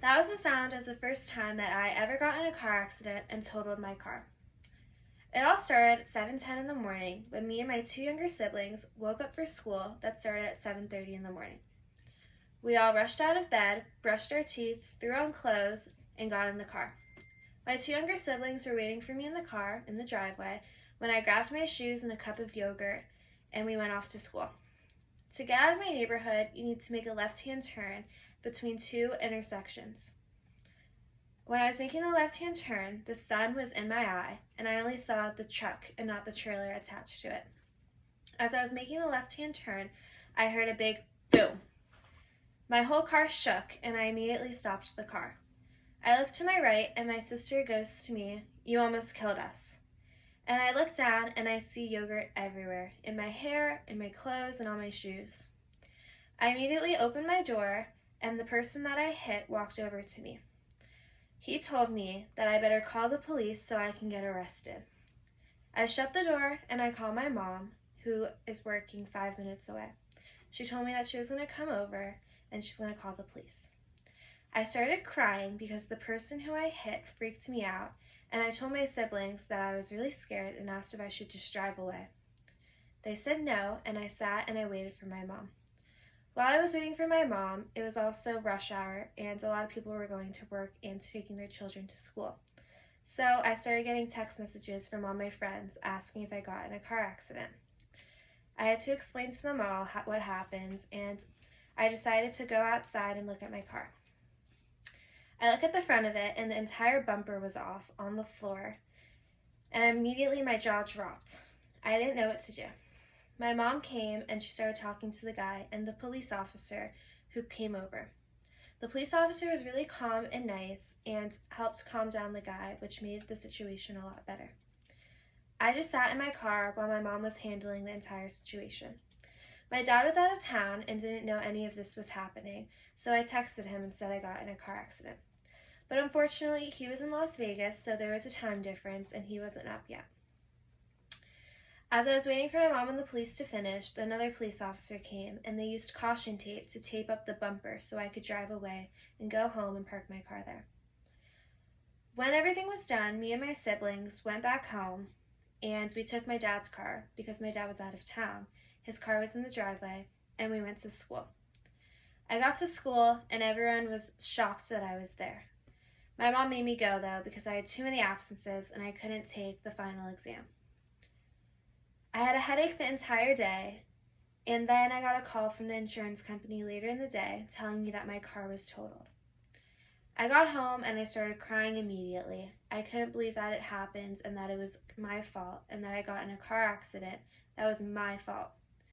That was the sound of the first time that I ever got in a car accident and totaled my car. It all started at 7:10 in the morning when me and my two younger siblings woke up for school that started at 7:30 in the morning. We all rushed out of bed, brushed our teeth, threw on clothes, and got in the car. My two younger siblings were waiting for me in the car in the driveway when I grabbed my shoes and a cup of yogurt and we went off to school. To get out of my neighborhood, you need to make a left-hand turn between two intersections. When I was making the left-hand turn, the sun was in my eye, and I only saw the truck and not the trailer attached to it. As I was making the left-hand turn, I heard a big boom. My whole car shook, and I immediately stopped the car. I looked to my right, and my sister goes to me, "You almost killed us." And I look down, and I see yogurt everywhere, in my hair, in my clothes, and on my shoes. I immediately opened my door, and the person that I hit walked over to me. He told me that I better call the police so I can get arrested. I shut the door and I called my mom, who is working 5 minutes away. She told me that she was going to come over and she's going to call the police. I started crying because the person who I hit freaked me out, and I told my siblings that I was really scared and asked if I should just drive away. They said no, and I sat and I waited for my mom. While I was waiting for my mom, it was also rush hour, and a lot of people were going to work and taking their children to school. So I started getting text messages from all my friends asking if I got in a car accident. I had to explain to them all what happened, and I decided to go outside and look at my car. I look at the front of it, and the entire bumper was off on the floor, and immediately my jaw dropped. I didn't know what to do. My mom came and she started talking to the guy and the police officer who came over. The police officer was really calm and nice and helped calm down the guy, which made the situation a lot better. I just sat in my car while my mom was handling the entire situation. My dad was out of town and didn't know any of this was happening, so I texted him and said I got in a car accident. But unfortunately, he was in Las Vegas, so there was a time difference and he wasn't up yet. As I was waiting for my mom and the police to finish, another police officer came, and they used caution tape to tape up the bumper so I could drive away and go home and park my car there. When everything was done, me and my siblings went back home, and we took my dad's car because my dad was out of town. His car was in the driveway, and we went to school. I got to school, and everyone was shocked that I was there. My mom made me go, though, because I had too many absences and I couldn't take the final exam. I had a headache the entire day, and then I got a call from the insurance company later in the day telling me that my car was totaled. I got home and I started crying immediately. I couldn't believe that it happened and that it was my fault and that I got in a car accident that was my fault.